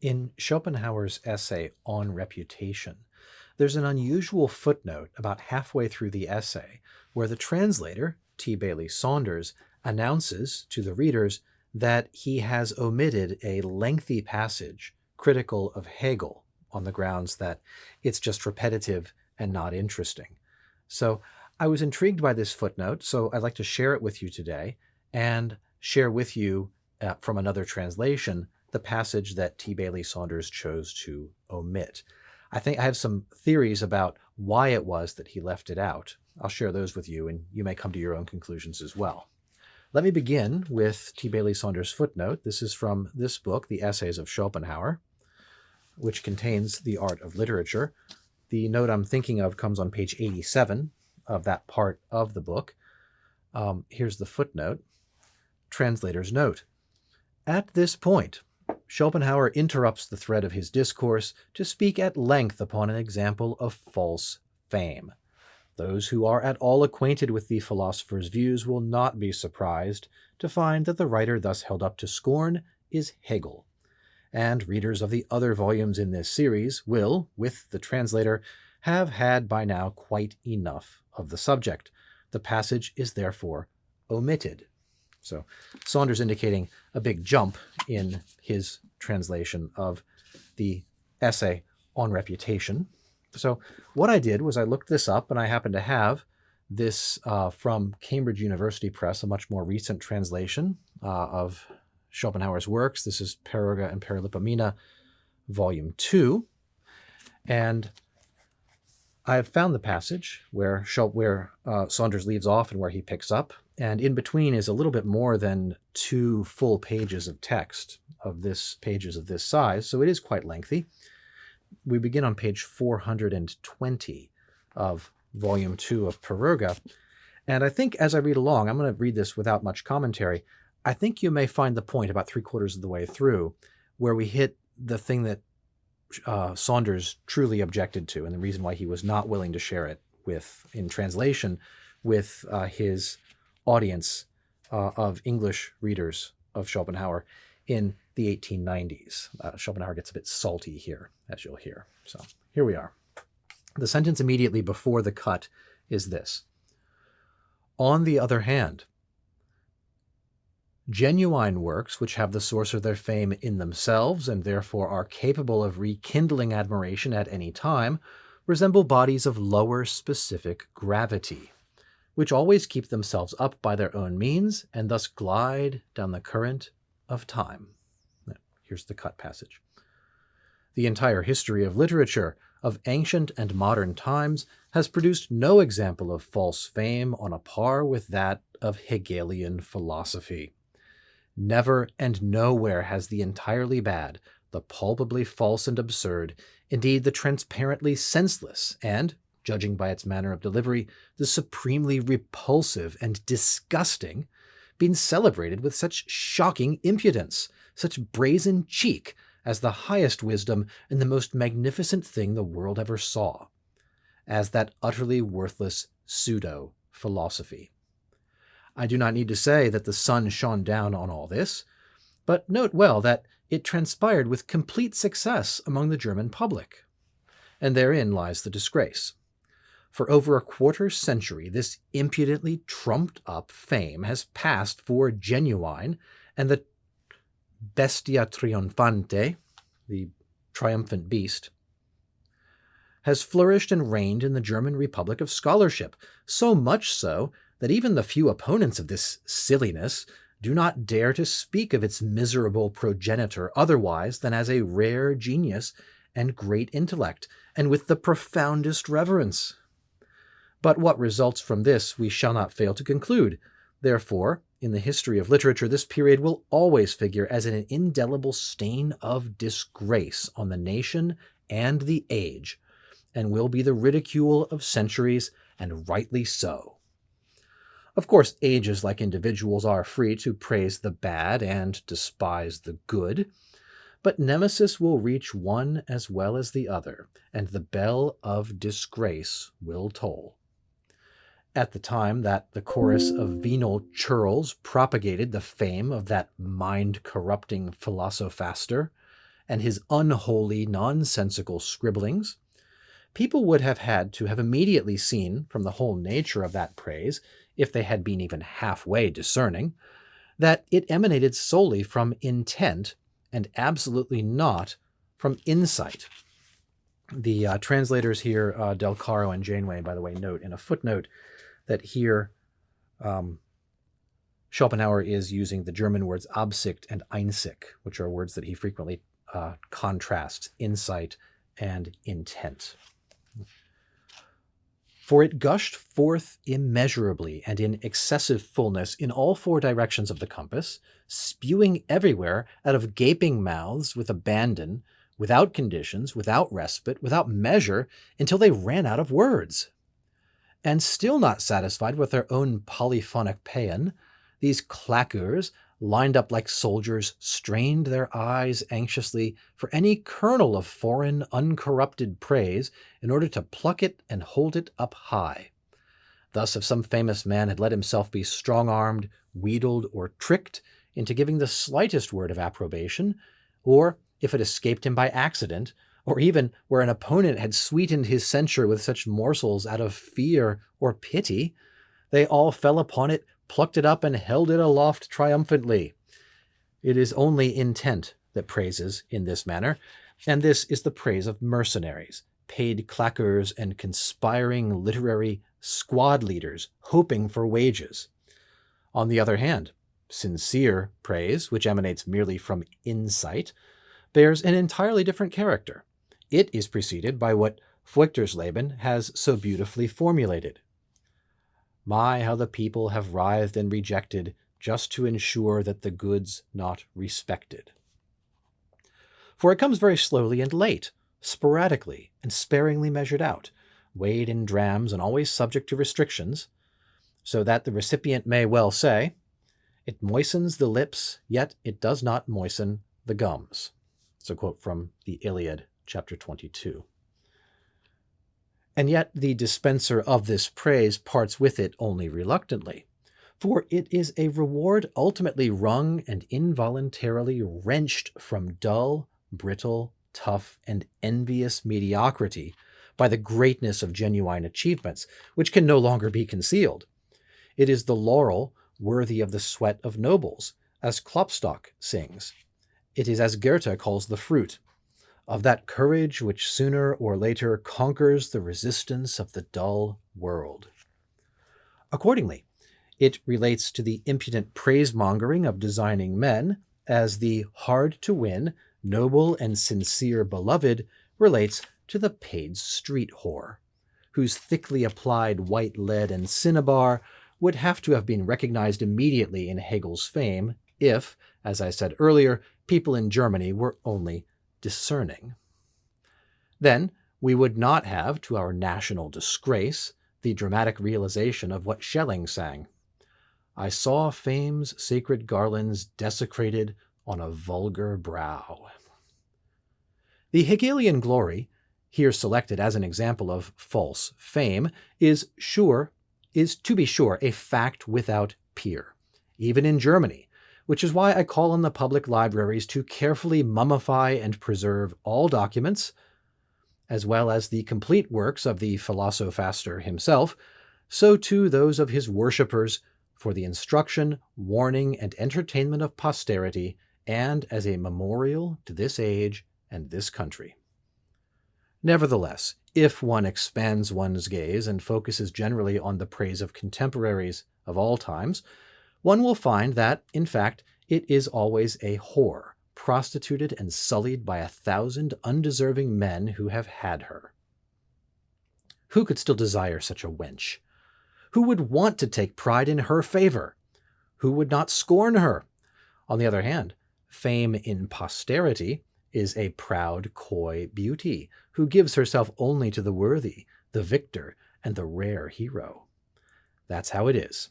In Schopenhauer's essay on reputation, there's an unusual footnote about halfway through the essay where the translator, T. Bailey Saunders, announces to the readers that he has omitted a lengthy passage critical of Hegel on the grounds that it's just repetitive and not interesting. So I was intrigued by this footnote, so I'd like to share it with you today and share with you from another translation the passage that T. Bailey Saunders chose to omit. I think I have some theories about why it was that he left it out. I'll share those with you, and you may come to your own conclusions as well. Let me begin with T. Bailey Saunders' footnote. This is from this book, The Essays of Schopenhauer, which contains the art of literature. The note I'm thinking of comes on page 87 of that part of the book. Here's the footnote. Translator's note. At this point, Schopenhauer interrupts the thread of his discourse to speak at length upon an example of false fame. Those who are at all acquainted with the philosopher's views will not be surprised to find that the writer thus held up to scorn is Hegel. And readers of the other volumes in this series will, with the translator, have had by now quite enough of the subject. The passage is therefore omitted. So Saunders indicating a big jump in his translation of the essay on reputation. So what I did was I looked this up, and I happen to have this from Cambridge University Press, a much more recent translation of Schopenhauer's works. This is Peroga and Paralipomena, Volume 2. And I have found the passage where Saunders leaves off and where he picks up. And in between is a little bit more than 2 full pages of text pages of this size, so it is quite lengthy. We begin on page 420 of Volume 2 of Peroga. And I think as I read along, I'm going to read this without much commentary, I think you may find the point about 3/4 of the way through where we hit the thing that Saunders truly objected to, and the reason why he was not willing to share it in translation with his audience of English readers of Schopenhauer in the 1890s. Schopenhauer gets a bit salty here, as you'll hear. So here we are. The sentence immediately before the cut is this. On the other hand, genuine works which have the source of their fame in themselves and therefore are capable of rekindling admiration at any time resemble bodies of lower specific gravity, which always keep themselves up by their own means and thus glide down the current of time. Here's the cut passage. The entire history of literature of ancient and modern times has produced no example of false fame on a par with that of Hegelian philosophy. Never and nowhere has the entirely bad, the palpably false and absurd, indeed the transparently senseless, and, judging by its manner of delivery, the supremely repulsive and disgusting, been celebrated with such shocking impudence, such brazen cheek, as the highest wisdom and the most magnificent thing the world ever saw, as that utterly worthless pseudo-philosophy. I do not need to say that the sun shone down on all this, but note well that it transpired with complete success among the German public. And therein lies the disgrace. For over a quarter century, this impudently trumped-up fame has passed for genuine, and the bestia triumphante, the triumphant beast, has flourished and reigned in the German Republic of scholarship, so much so that even the few opponents of this silliness do not dare to speak of its miserable progenitor otherwise than as a rare genius and great intellect, and with the profoundest reverence. But what results from this we shall not fail to conclude. Therefore, in the history of literature, this period will always figure as an indelible stain of disgrace on the nation and the age, and will be the ridicule of centuries, and rightly so. Of course, ages like individuals are free to praise the bad and despise the good, but nemesis will reach one as well as the other, and the bell of disgrace will toll. At the time that the chorus of venal churls propagated the fame of that mind-corrupting philosophaster, and his unholy, nonsensical scribblings, people would have had to have immediately seen from the whole nature of that praise, if they had been even halfway discerning, that it emanated solely from intent and absolutely not from insight. The translators here, Del Caro and Janeway, by the way, note in a footnote that here Schopenhauer is using the German words Absicht and Einsicht, which are words that he frequently contrasts insight and intent. For it gushed forth immeasurably and in excessive fullness in all four directions of the compass, spewing everywhere out of gaping mouths with abandon, without conditions, without respite, without measure, until they ran out of words. And still not satisfied with their own polyphonic paean, these claqueurs, lined up like soldiers, strained their eyes anxiously for any kernel of foreign, uncorrupted praise in order to pluck it and hold it up high. Thus, if some famous man had let himself be strong-armed, wheedled, or tricked into giving the slightest word of approbation, or if it escaped him by accident, or even where an opponent had sweetened his censure with such morsels out of fear or pity, they all fell upon it, plucked it up, and held it aloft triumphantly. It is only intent that praises in this manner, and this is the praise of mercenaries, paid claqueurs, and conspiring literary squad leaders hoping for wages. On the other hand, sincere praise, which emanates merely from insight, bears an entirely different character. It is preceded by what Feuchtersleben has so beautifully formulated. My, how the people have writhed and rejected just to ensure that the good's not respected. For it comes very slowly and late, sporadically and sparingly measured out, weighed in drams and always subject to restrictions, so that the recipient may well say, "It moistens the lips, yet it does not moisten the gums." It's a quote from the Iliad, chapter 22. And yet the dispenser of this praise parts with it only reluctantly, for it is a reward ultimately wrung and involuntarily wrenched from dull, brittle, tough, and envious mediocrity by the greatness of genuine achievements, which can no longer be concealed. It is the laurel worthy of the sweat of nobles, as Klopstock sings. It is as Goethe calls the fruit of that courage which sooner or later conquers the resistance of the dull world. Accordingly, it relates to the impudent praise-mongering of designing men as the hard-to-win, noble and sincere beloved relates to the paid street whore, whose thickly applied white lead and cinnabar would have to have been recognized immediately in Hegel's fame if, as I said earlier, people in Germany were only discerning. Then we would not have, to our national disgrace, the dramatic realization of what Schelling sang. I saw fame's sacred garlands desecrated on a vulgar brow. The Hegelian glory, here selected as an example of false fame, is to be sure a fact without peer, even in Germany, which is why I call on the public libraries to carefully mummify and preserve all documents, as well as the complete works of the philosophaster himself, so too those of his worshippers, for the instruction, warning, and entertainment of posterity, and as a memorial to this age and this country. Nevertheless, if one expands one's gaze and focuses generally on the praise of contemporaries of all times, one will find that, in fact, it is always a whore, prostituted and sullied by 1,000 undeserving men who have had her. Who could still desire such a wench? Who would want to take pride in her favor? Who would not scorn her? On the other hand, fame in posterity is a proud, coy beauty who gives herself only to the worthy, the victor, and the rare hero. That's how it is.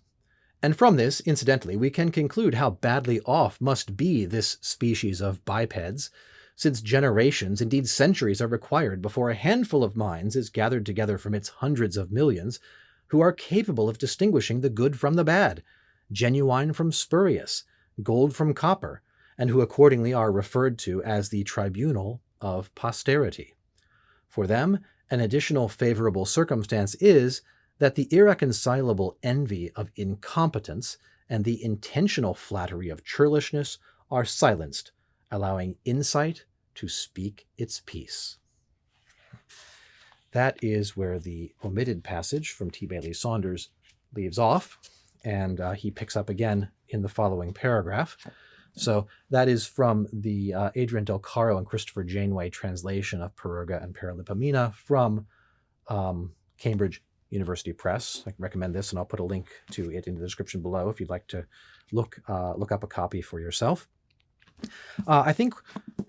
And from this, incidentally, we can conclude how badly off must be this species of bipeds, since generations, indeed centuries, are required before a handful of minds is gathered together from its hundreds of millions who are capable of distinguishing the good from the bad, genuine from spurious, gold from copper, and who accordingly are referred to as the tribunal of posterity. For them, an additional favorable circumstance is that the irreconcilable envy of incompetence and the intentional flattery of churlishness are silenced, allowing insight to speak its piece. That is where the omitted passage from T. Bailey Saunders leaves off, and he picks up again in the following paragraph. So that is from the Adrian Del Caro and Christopher Janeway translation of Piroga and Paralipomena from Cambridge University Press. I can recommend this, and I'll put a link to it in the description below if you'd like to look up a copy for yourself. I think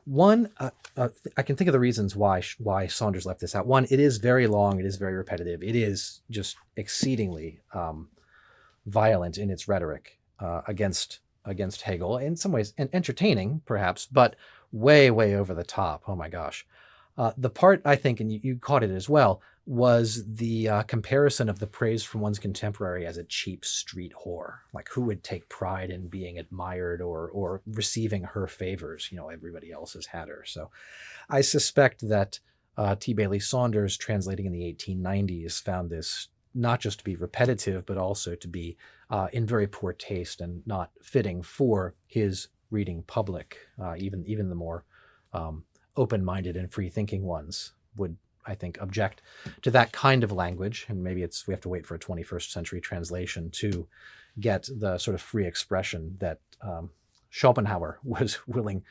one, I can think of the reasons why Saunders left this out. One, it is very long, it is very repetitive, it is just exceedingly violent in its rhetoric against Hegel, in some ways, and entertaining perhaps, but way over the top. Oh my gosh. The part, I think, and you caught it as well, was the comparison of the praise from one's contemporary as a cheap street whore. Like, who would take pride in being admired or receiving her favors? You know, everybody else has had her. So I suspect that T. Bailey Saunders, translating in the 1890s, found this not just to be repetitive, but also to be in very poor taste and not fitting for his reading public. Even the more open-minded and free-thinking ones would, I think, object to that kind of language. And maybe we have to wait for a 21st century translation to get the sort of free expression that Schopenhauer was willing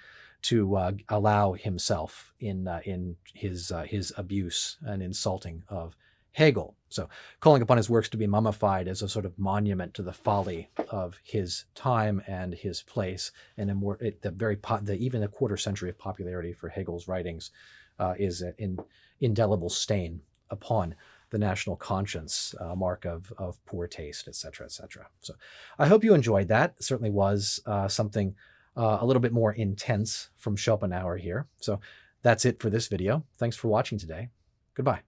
to allow himself in his abuse and insulting of Hegel. So calling upon his works to be mummified as a sort of monument to the folly of his time and his place, and even a quarter century of popularity for Hegel's writings is an indelible stain upon the national conscience, a mark of poor taste, etc., etc. So I hope you enjoyed that. It certainly was something a little bit more intense from Schopenhauer here. So that's it for this video. Thanks for watching today. Goodbye.